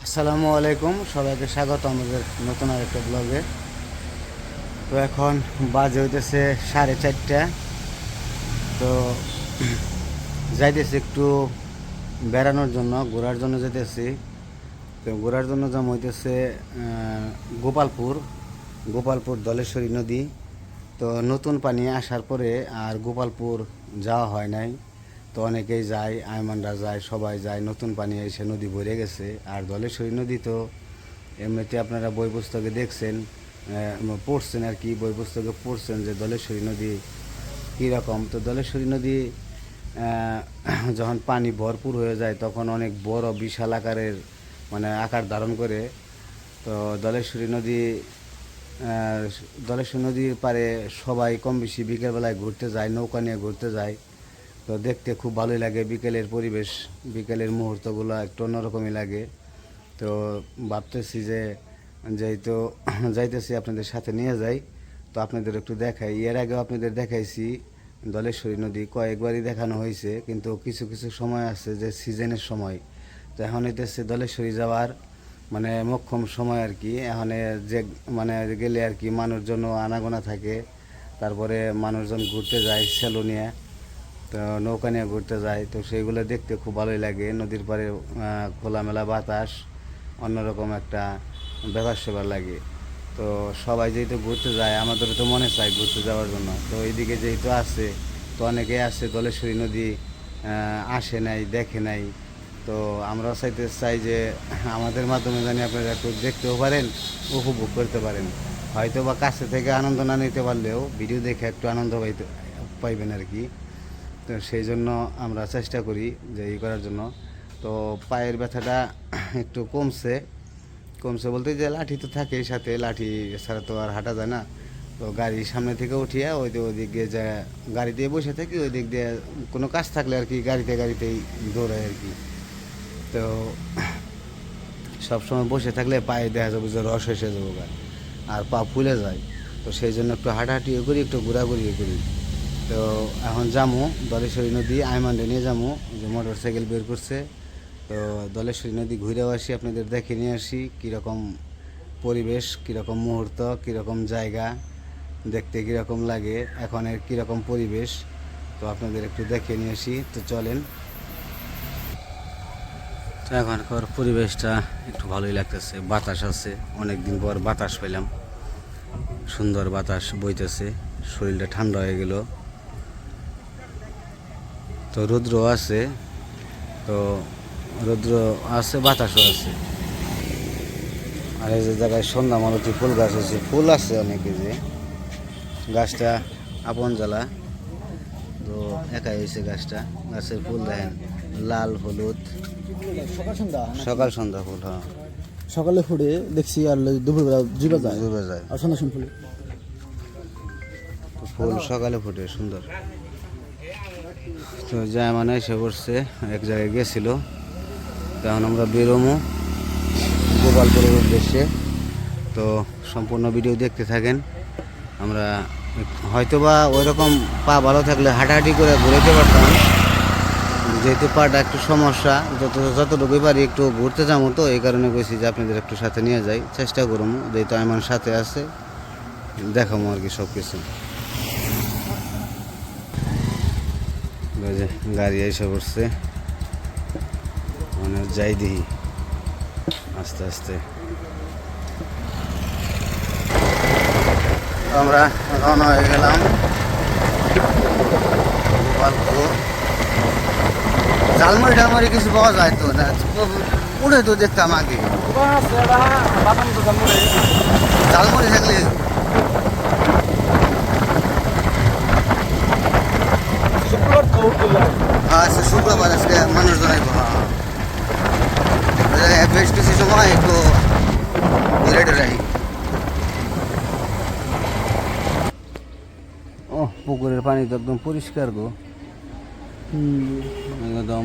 আসসালামু আলাইকুম, সবাইকে স্বাগত আমাদের নতুন আরেকটা ব্লগে। তো এখন বাজে হইতেছে 4:30। তো যাইতেছি একটু বেড়ানোর জন্য, ঘোরার জন্য যাইতেছি। তো ঘোরার জন্য যাম হইতেছে গোপালপুর গোপালপুর দলেশ্বরী নদী। তো নতুন পানি আসার পরে আর গোপালপুর যাওয়া হয় নাই। তো অনেকেই যায়, আইমানরা যায়, সবাই যায়। নতুন পানি এসে নদী ভরে গেছে। আর ধলেশ্বরী নদী তো এমনিতে আপনারা বই পুস্তকে দেখছেন, পড়ছেন আর কি, বই পুস্তকে পড়ছেন যে ধলেশ্বরী নদী কীরকম। তো ধলেশ্বরী নদী যখন পানি ভরপুর হয়ে যায় তখন অনেক বড় বিশাল আকারের আকার ধারণ করে। তো ধলেশ্বরী নদী ধলেশ্বরী নদীর পারে সবাই কম বেশি বিকেলবেলায় ঘুরতে যায়, নৌকা নিয়ে ঘুরতে যায়। তো দেখতে খুব ভালোই লাগে, বিকেলের পরিবেশ, বিকেলের মুহূর্তগুলো একটু অন্যরকমই লাগে। তো ভাবতেছি যে যেহেতু যাইতেছি আপনাদের সাথে নিয়ে যাই, তো আপনাদের একটু দেখাই। এর আগেও আপনাদের দেখাইছি ধলেশ্বরী নদী, কয়েকবারই দেখানো হয়েছে, কিন্তু কিছু কিছু সময় আছে যে সিজনের সময়। তো এখন হইতেছে ধলেশ্বরী যাওয়ার মোক্ষম সময় আর কি। এখন যে গেলে আর কি মানুষজন আনাগোনা থাকে। তারপরে মানুষজন ঘুরতে যায় সেলু নিয়ে, তো নৌকা নিয়ে ঘুরতে যায়। তো সেইগুলো দেখতে খুব ভালোই লাগে। নদীর পাড়ে খোলামেলা বাতাস, অন্যরকম একটা ব্যাপার সেবার লাগে। তো সবাই যেহেতু ঘুরতে যায়, আমাদেরও তো মনে চায় ঘুরতে যাওয়ার জন্য। তো এইদিকে যেহেতু আছে, তো অনেকেই আসে ধলেশ্বরী নদী আসে নাই, দেখে নাই। তো আমরাও চাই যে আমাদের মাধ্যমে জানি আপনারা একটু দেখতেও পারেন, উপভোগ করতে পারেন। হয়তো বা কাছে থেকে আনন্দ না নিতে পারলেও ভিডিও দেখে একটু আনন্দ পাইবেন আর কি। তো সেই জন্য আমরা চেষ্টা করি যে করার জন্য। তো পায়ের ব্যথাটা একটু কমছে। কমছে বলতে যে লাঠি তো থাকেই সাথে, লাঠি ছাড়া তো আর হাঁটা যায় না। তো গাড়ির সামনে থেকে উঠিয়ে ওই দিক দিয়ে যা গাড়ি দিয়ে বসে থাকি, ওই দিক দিয়ে কোনো কাজ থাকলে আর কি গাড়িতেই দৌড়াই আর কি। তো সবসময় বসে থাকলে পায়ে দেখা যাবে যে রস এসে যাবো আর পা ফুলে যায়। তো সেই জন্য একটু হাঁটাহাঁটিও করি, একটু ঘোরাঘুরিও করি। তো এখন যামু ধলেশ্বরী নদী, আইমান্ডে নিয়ে যামু, যে মোটর সাইকেল বের করছে। তো ধলেশ্বরী নদী ঘুরেও আসি, আপনাদের দেখে নিয়ে আসি কীরকম পরিবেশ, কীরকম মুহূর্ত, কীরকম জায়গা, দেখতে কীরকম লাগে, এখনের কীরকম পরিবেশ। তো আপনাদের একটু দেখে নিয়ে আসি। তো চলেন। তো এখনকার পরিবেশটা একটু ভালোই লাগতেছে, বাতাস আছে, অনেক দিন পর বাতাস পেলাম, সুন্দর বাতাস বইতেছে, শরীরটা ঠান্ডা হয়ে গেল। তো রৌদ্র আছে, তো রৌদ্র আছে, বাতাসও আছে। আর এই যে জায়গায় সন্ধ্যা মালতী ফুল গাছ আছে, ফুল আছে অনেকে, যে গাছটা আপন জ্বালা। তো একাই হয়েছে গাছটা, গাছের ফুল দেখেন লাল হলুদ, সকাল সন্ধ্যা ফুল। হ্যাঁ, সকালে ফুটে দেখছি, আর দুপুরবেলা ডুবে যায়। আর সন্ধ্যা ফুলে ফুল সকালে ফুটে সুন্দর। তো যা এসে পড়ছে, এক জায়গায় গেছিল। তখন আমরা বেরোমো গোপালপুরের উদ্দেশ্যে। তো সম্পূর্ণ ভিডিও দেখতে থাকেন। আমরা হয়তোবা ওইরকম পা ভালো থাকলে হাঁটাহাঁটি করে ঘুরতে পারতাম, যেহেতু পাটা একটু সমস্যা। যতটুকুই পারি একটু ঘুরতে যাবো, তো এই কারণে কইছি যে আপনাদের একটু সাথে নিয়ে যাই, চেষ্টা করবো, যেহেতু আমার সাথে আছে, দেখাবো আর কি সব কিছু। গাড়ি এসে পড়ছে, যাই দিই আস্তে আস্তে। আমরা রওনা হয়ে গেলাম গোপালপুর। ঝালমুড়ি টালমুড়ি কিছু পাওয়া যায় তো না, উঠে তো দেখতাম আগে ঝালমুড়ি থাকলে। আচ্ছা, শুক্রবার আজকে মানুষজন আইব। হ্যাঁ, বেশ কিছু সময় একটু ঘুরে টুরে আই। ও, পুকুরের পানি তো একদম পরিষ্কার গো, একদম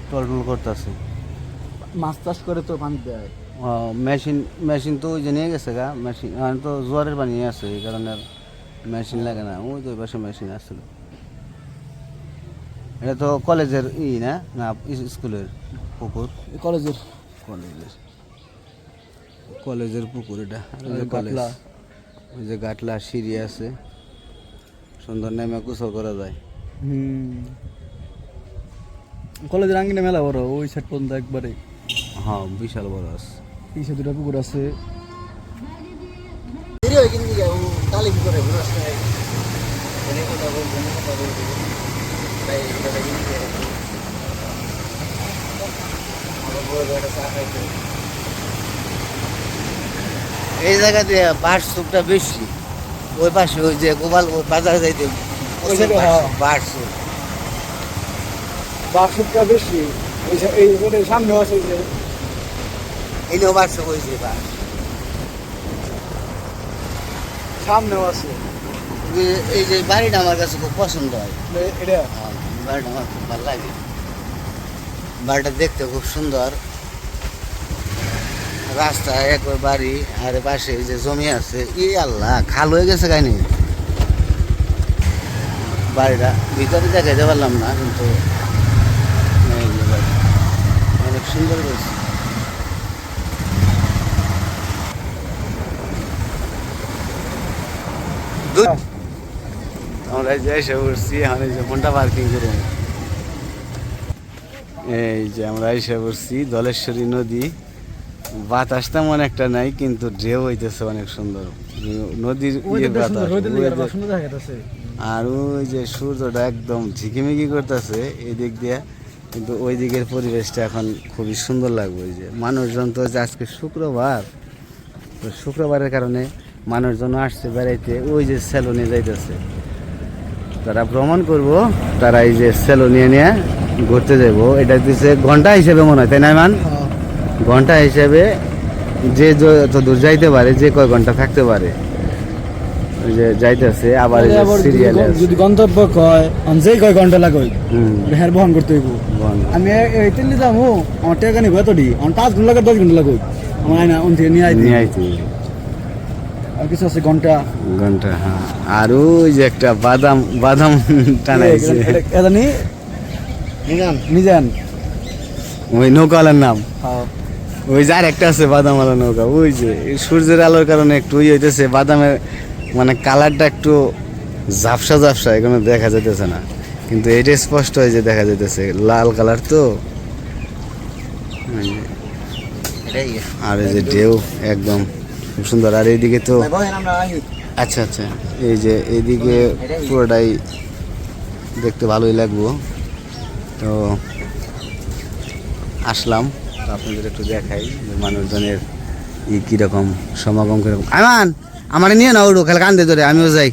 টলটল করতেছে। মাছ চাষ করে তো পানি দেয়। মেশিন তো ওই যে নিয়ে গেছে গা, মেশিন তো জোয়ারের পানি আছে, এই কারণে মেশিন লাগে না। ওই তো ওই পাশে মেশিন আসছিল। এটা তো কলেজের না না স্কুলের পুকুর, কলেজের। কলেজের। কলেজের পুকুর এটা, আর ওই যে কলেজ, গাটলা। ওই যে গাটলা সিঁড়ি আছে, সুন্দর নেমে গোসল করা যায়। কলেজের আঙ্গিনা মেলা বড়, ওই সাইড পর্যন্ত একবারে। হ্যাঁ বিশাল বড় আছে। এই সাইড দুটা পুকুর আছে। এই জায়গাতে বাঁশ সুপটা বেশি, ওই পাশে ওই যে গোপাল বাজার যাইতে ওই সাইডে, হ্যাঁ। বাঁশ সুপ। বাসুকটা বেশি, এই রোডের সামনে আছে যে এই নিয়েও বাঁশ সুপ হয়েছে বাঁশ। সামনেও আছে এই যে বাড়িটা আমার কাছে খুব পছন্দ হয়। এটা। হ্যাঁ, বাড়িটা আমার খুব ভালো লাগে। বাড়িটা দেখতে খুব সুন্দর, রাস্তা একবার বাড়ি, আর পাশে এই যে জমি আছে। ই আল্লাহ, খাল হয়ে গেছে কাহিনি। বাড়িটা ভিতরে দেখাইতে পারলাম না, কিন্তু এই যে বাড়ি অনেক সুন্দর করেছে। আমরা যে এসে পড়ছি, এখন এই যে ফোনটা পার্কিং করুন। এই যে আমরা এসে পড়ছি ধলেশ্বরী নদী। বাতাস তেমন একটা নাই, কিন্তু ঢেউ হইতেছে অনেক সুন্দর নদীর বাতাস। আর ওই যে সূর্যটা একদম ঝিকিমিকি করতেছে এই দিক দিয়ে, কিন্তু ওই দিকের পরিবেশটা এখন খুবই সুন্দর লাগবে। ওই যে মানুষজন তো আজকে শুক্রবার, তো শুক্রবারের কারণে মানুষজন আসছে বেড়াইতে, ওই যে সেলুনে যাইতেছে। তারা ভ্রমণ করব, তারা এই যে সেলুনে নিয়ে ঘুরতে যাবো। এটা দিচ্ছে ঘন্টা হিসেবে মনে হয়, তাই না মান? ঘন্টা হিসেবে যে যত দূর যাইতে পারে, যে কয় ঘন্টা থাকতে পারে, ওই যে যাইতেছে। আবার সিরিয়াল যদি গন্তব্য কয় যে কয় ঘন্টা লাগবে হের বহন করতে হইব। আমি এই দিল্লি যাবো, আমার টাকা নিব এতটি, আমার 5 ঘন্টা লাগে 10 ঘন্টা লাগবে আমার আইনা ওন থেকে নিয়ে আইতে। আর কিছু আছে ঘন্টা ঘন্টা, হ্যাঁ। আর ওই যে একটা বাদাম বাদাম টানাইছে, এটা নি নিজান ওই নৌকাওয়ালার নাম। হ্যাঁ, ওই যে আর একটা আছে বাদামওয়ালা নৌকা, ওই যে এই সূর্যের আলোর কারণে একটু ওই হইতেছে, বাদামের মানে কালারটা একটু ঝাপসা ঝাপসা, এখানে দেখা যাইতেছে না, কিন্তু এটা স্পষ্ট হয়ে যে দেখা যাইতেছে লাল কালার তো। আর এই যে ঢেউ একদম খুব সুন্দর। আর এইদিকে তো আচ্ছা আচ্ছা, এই যে এইদিকে পুরোটাই দেখতে ভালোই লাগবো। তো আসলাম, তো আপনাদের একটু দেখাই যে মানুষজনের কীরকম সমাগম কীরকম। আমান আমার নিয়ে না ওড়ো, খালি কান্দে ধরে, আমিও যাই।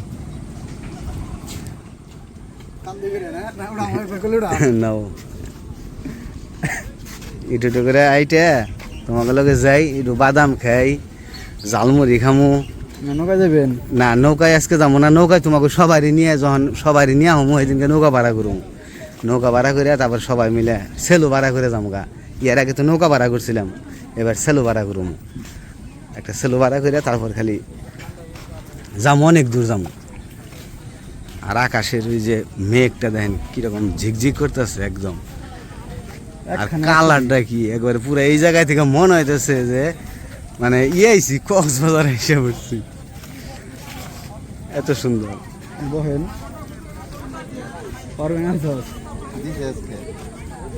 নাও একটু করে আইটে তোমাকে লগে যাই, একটু বাদাম খাই, ঝালমুড়ি খামু। নৌকা যাবেন না, নৌকায় আজকে যাবো না। নৌকায় তোমাকে সবারই নিয়ে, যখন সবারই নিয়ে হমু সেদিনকে নৌকা ভাড়া করুম। নৌকা ভাড়া করে তারপর সবাই মিলে সেলু ভাড়া করে যাবো গা। এর আগে তো নৌকা ভাড়া করছিলাম, এবার সেলু ভাড়া করুম। একটা সেলু ভাড়া করে তারপর খালি যাবো, অনেক দূর যাবো। আর আকাশের ওই যে মেঘটা দেখেন কিরকম ঝিকঝিক করতেছে একদম। আর কালারটা কি একবারে পুরো, এই জায়গায় থেকে মনে হইতেছে যে মানে আইছি কক্সবাজার এসে পড়ছি, এত সুন্দর। বহেন পারবেন না।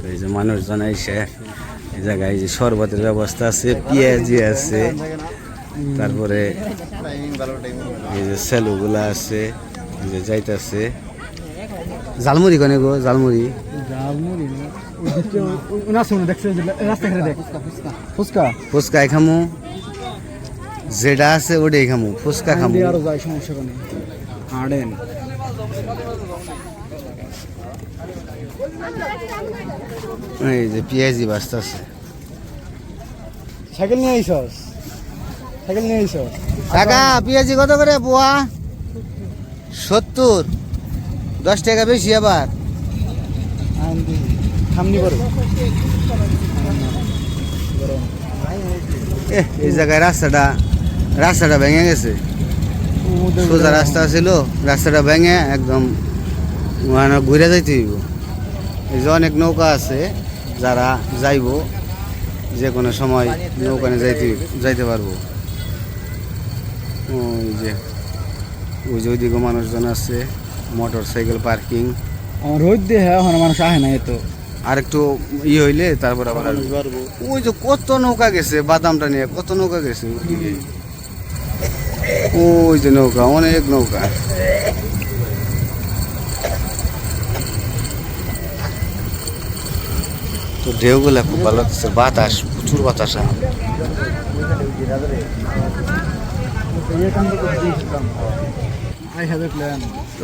এই যে মানুষজন এসে এই জায়গায় এই যে শরবতের ব্যবস্থা আছে, পেঁয়াজি আছে, তারপরে এই যে সেলুগুলা আছে, এই যে যাইতেছে। ঝালমুড়ি কনে গো, ঝালমুড়ি ফুচকা ফুচকাই খামু, যেটা আছে ওটাই খামু, ফুচকা খামু। আরো যায়, সমস্যা নেই। হার্ডেন এই যে পেঁয়াজি বাস্তা আছে। সাইকেল নিয়ে আইসস, সাইকেল নিয়ে আইসস। কাকা পেঁয়াজি কত করে পোয়া? 70, 10 টাকা বেশি আবার। সামনি করো। এই জায়গায় রাস্তাটা ভেঙে গেছে। সোজা রাস্তা ছিল, রাস্তাটা ভেঙে একদম মানে ঘুরে যাইতে হইব। এই যে অনেক নৌকা আছে, যারা যাইব যে কোনো সময় নৌকানে যাইতে পারবো। ওই যে ওইদিকে মানুষজন আছে, মোটর সাইকেল পার্কিং। আমার রোদ দিয়ে এখন মানুষ আহে না এত। আর একটু হইলে তারপর আবার আসবো। ওই যে কত নৌকা গেছে বাদামটা নিয়ে, কত নৌকা গেছে ওইদিকে। ওই যে নৌকা, অনেক নৌকা। তো ঢেউগুলা খুব ভালো লাগছে, বাতাস, প্রচুর বাতাস।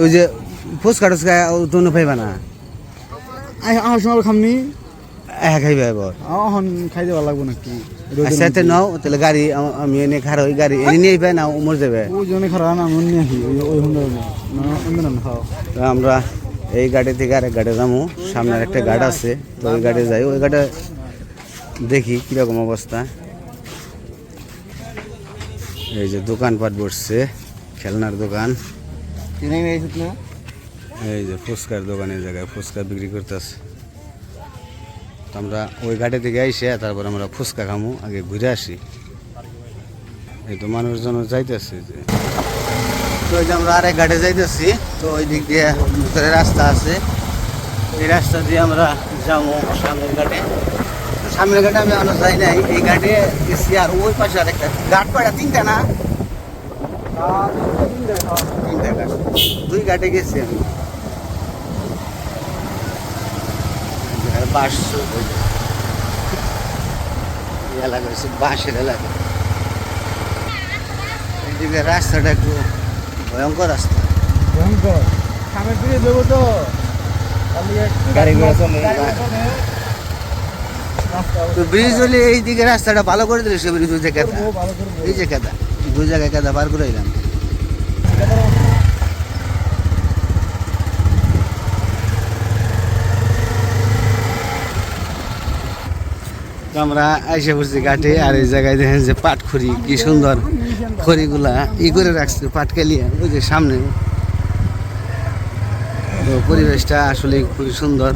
ওই যে ফুচকা টুচকা তুমি পাইবা না, আমার সময় খামনি খাইবে এবার। এখন খাইতে ভালো লাগবো নাকি? সাথে নাও তাহলে গাড়ি আমি এনে খারাপ, ওই গাড়ি এনে নিয়ে না উমর যাবে। ওই জন্য খারাপ না, আমি নিয়ে আসি ওই হুন্ডা খাও। আমরা এই গাড়ি থেকে আরেক গাড়ি যাবো, সামনের একটা গাড়ি আছে, তো ওই গাড়ি যাই, ওই গাড়ি দেখি কিরকম অবস্থা। এই যে দোকানপাট বসছে, খেলনার দোকান। এই যে ফুচকার দোকান, এই জায়গায় ফুচকা বিক্রি করতেছে। তো আমরা ওই গাড়ি থেকে আইসে তারপর আমরা ফুচকা খামো, আগে ঘুরে আসি। এই তো মানুষজন যাইতেছে যে, তো ওই যে আমরা আরেক গাড়ি যাইতেছি। তো ওই দিক দিয়ে ভিতরে রাস্তা আছে, এই রাস্তা দিয়ে আমরা যাবো সামনের ঘাটে। সামনের ঘাটে আমি আমরা যাই নাই, এই ঘাটে গেছি। আর ওই পাশে আরেকটা ঘাট, পাড়া তিনটা না, তিনটা ঘাট, দুই ঘাটে গেছি আমি। বাঁশ এলাকা হচ্ছে বাঁশের এলাকা। এইদিকে রাস্তাটা একটু ভয়ঙ্কর রাস্তা, ভয়ঙ্কর। সামনে ফিরে দেবো তো গাড়ি ঘোড়া চলে। তো ব্রিজ হলে এইদিকে রাস্তাটা ভালো করে দিলে সে ব্রিজ, এই যে কেদা, দুই জায়গায় কেদা পার করে এলাম। আমরা আইসা পড়ছি ঘাটে। আর এই জায়গায় দেখেন যে পাট খড়ি, কি সুন্দর খড়িগুলা করে রাখছে পাট কেলিয়া, ওই যে সামনে। তো পরিবেশটা আসলে খুবই সুন্দর,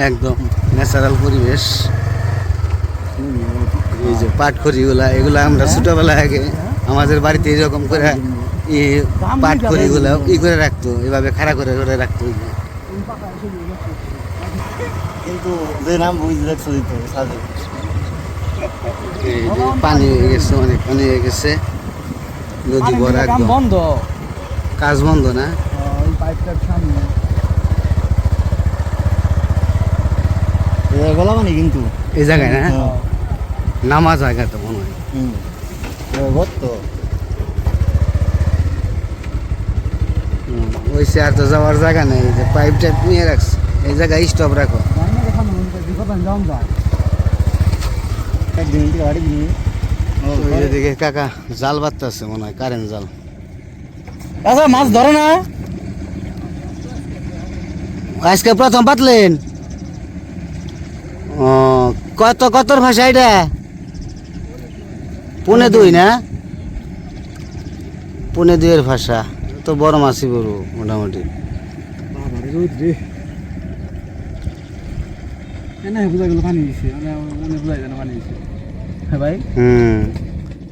একদম ন্যাচারাল পরিবেশ। এই যে পাট খড়িগুলা, এগুলা আমরা ছোটবেলা আগে আমাদের বাড়িতে এরকম করে পাট খড়িগুলা করে রাখতো, এভাবে খাড়া করে করে রাখতো। কিন্তু যে নাম বুঝতে দেখছো পানি হয়ে গেছে, অনেক পানি হয়ে গেছে, নদী ভরা একদম। বন্ধ, কাজ বন্ধ না? ওই পাইপটার সামনে গলা মানে কিন্তু এই জায়গায় না নামা জায়গা তো মনে হয়। তো ওই আর তো যাওয়ার জায়গা নেই, যে পাইপ টাইপ নিয়ে রাখছে, এই জায়গায় স্টপ রাখো। এদিকে কাকা জাল বাঁধতেছে মনে হয়, কারেন্ট জাল। আচ্ছা, মাছ ধরে না আজকে প্রথম পাতলেন? ও কতর ভাষা এটা? 1.5 না? 1.5 ভাষা তো বড় মাছই বড় মোটামুটি।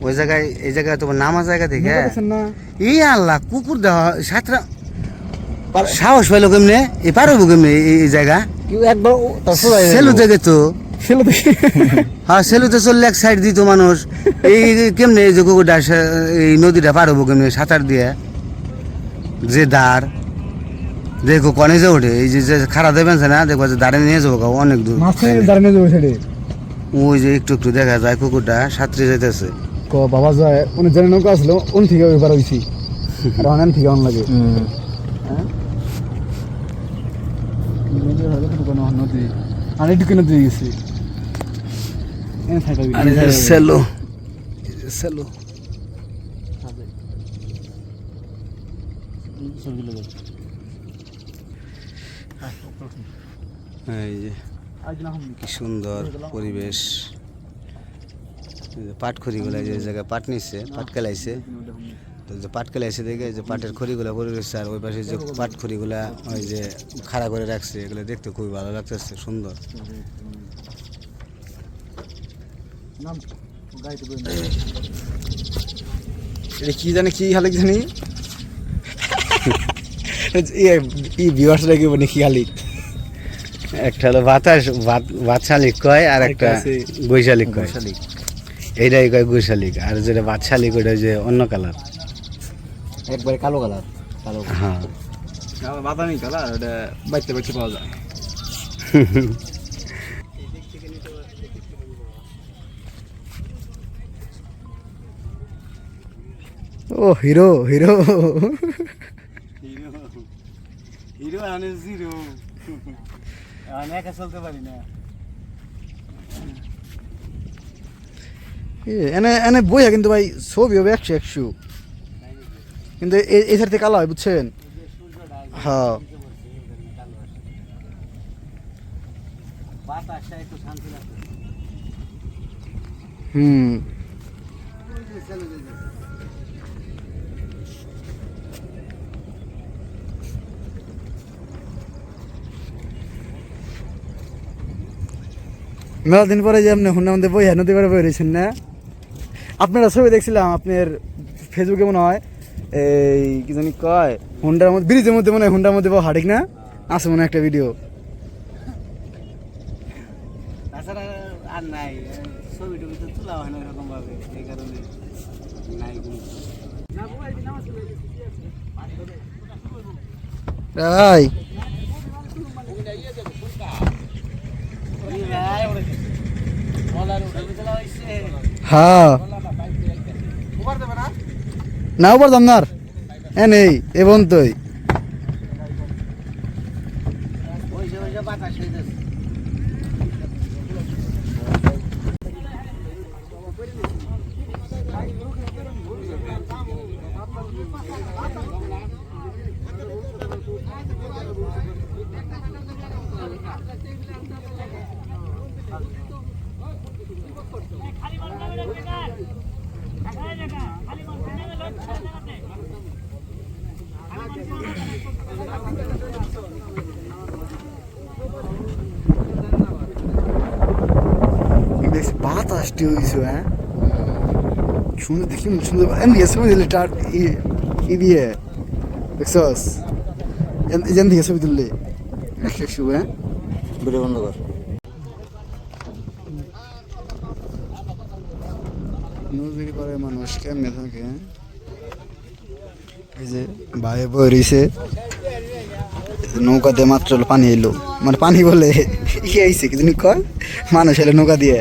ওই জায়গায়, এই জায়গায় তোমার নামা জায়গা থেকে এই আল্লাহ কুকুর দেওয়া সাতটা সাহস পাইলো কেমনে? এই পারবো কেমনে এই জায়গা? সেলুতে গেত, হ্যাঁ সেলুতে চললে এক সাইড দিত মানুষ। এই কেমনে এই যে কুকুরটা এই নদীটা পারবো কেমনে সাঁতার দিয়ে? যে দাঁড় দেখো কনে যে ওঠে, এই যে খাড়া দেবেন না, দেখবো যে দাঁড়ে নিয়ে যাবো অনেক দূর। ওই যে একটু একটু দেখা যায় কুকুরটা সাঁতরে যাইতেছে। বাবা যায় উনি জেনে নৌকা আসলো, উন থেকে ওইবার হয়েছি অনেক থেকে অন লাগে। নদী আর একটু নদী গেছি সেলো সেলো এই যে কি সুন্দর পরিবেশ। পাট খড়িগুলা যে জায়গায় পাট নিচ্ছে, পাট কেলাইছে, তো যে পাট কেলাইছে দেখে যে পাটের খড়িগুলা পরে রয়েছে। আর ওই পাশে যে পাট খড়িগুলা ওই যে খাড়া করে রাখছে, এগুলো দেখতে খুবই ভালো লাগতেছে, সুন্দর। এটা কি জানি কি হালিক জানি এই ভিউয়ার্সরা কি বলে কি হালিক একটা হলো বাদশালিক কয় আর একটা গৈশালিক কয়। এইটাই কয় গৈশালিক, আর যেটা বাদশালিক ওইটা যে অন্য কালার, একবারে কালো কালার। কালো হ্যাঁ বাদামি কালার, ওটা বাইতে বাইতে পাওয়া যায়। ও হিরো হিরো হিরো আনে জিরো, আমি একা চলতে পারি না। এনে এনে বইয়া কিন্তু ভাই ছবি হবে 100 কিন্তু এই সাইড থেকে কালো হয় বুঝছেন। হ্যাঁ বাতাসটা একটু শান্তি লাগছে। হুম মেলা দিন পরে যে আপনি হুন্ডার মধ্যে বইয়া নদী পাড়ে বই রয়েছেন না, আপনারা ছবি দেখছিলাম আপনার ফেসবুকে মনে হয়, এই কি জানি কয় হুন্ডার মধ্যে ব্রিজের মধ্যে মনে হয় হুন্ডার মধ্যে বউ হাঁটিক না আছে মনে হয় একটা ভিডিও। তাছাড়া আর নাই, ছবি টবি তো তোলা হয় না এরকম ভাবে, এই কারণে নাই কোনো। তাই হ্যাঁ না উপর দামনার এ নেই এ বন্তই বাতাস হয়ে যাচ্ছে। বেশ বাতাসটি হয়েছে। হ্যাঁ সুন্দর দেখি সুন্দর এমনি ছবি দিলে টার ই দিয়ে দেখছস এখান থেকে ছবি তুললে 100 হ্যাঁ ভিডিও বন্ধ কর। নদীর পাড়ে মানুষ কেমনে থাকে, হ্যাঁ এই যে বাইরে বয়ে রয়েছে নৌকাতে মাত্র পানি এলো, মানে পানি বলে ইয়ে আইছে কি জানি কয় মানুষ এলে নৌকা দিয়ে।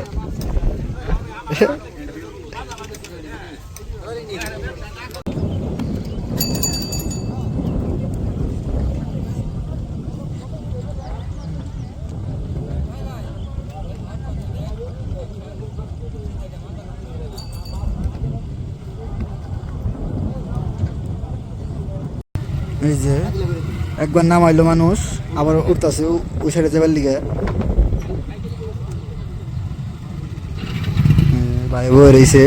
এই যে একবার নামাইলো মানুষ আবার উঠতেছে ওই সাইডে যাবার লিগে, ভাই বই রয়েছে।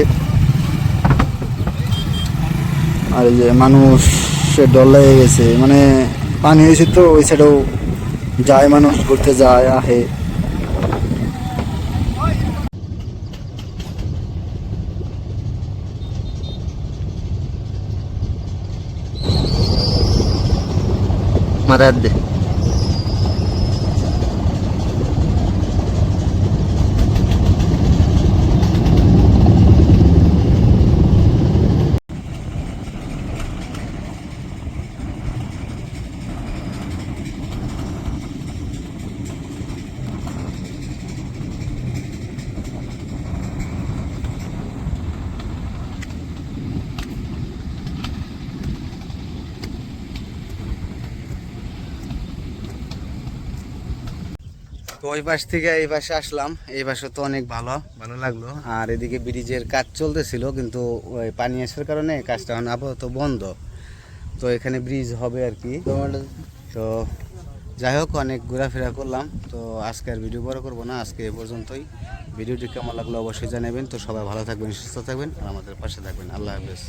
আর এই যে মানুষ ডর লেগে গেছে, মানে পানি হয়েছে তো ওই সাইডেও যায় মানুষ ঘুরতে যায় আহে। মারার দে তো ওই পাশ থেকে এই পাশে আসলাম, এই পাশে তো অনেক ভালো ভালো লাগলো। আর এদিকে ব্রিজের কাজ চলতেছিল কিন্তু ওই পানি আসার কারণে কাজটা এখন আপাতত বন্ধ। তো এখানে ব্রিজ হবে আর কি। তো যাই হোক অনেক ঘোরাফেরা করলাম, তো আজকে আর ভিডিও বড় করবো না, আজকে এ পর্যন্তই। ভিডিওটি কেমন লাগলো অবশ্যই জানাবেন। তো সবাই ভালো থাকবেন, সুস্থ থাকবেন আর আমাদের পাশে থাকবেন। আল্লাহ হাফেজ।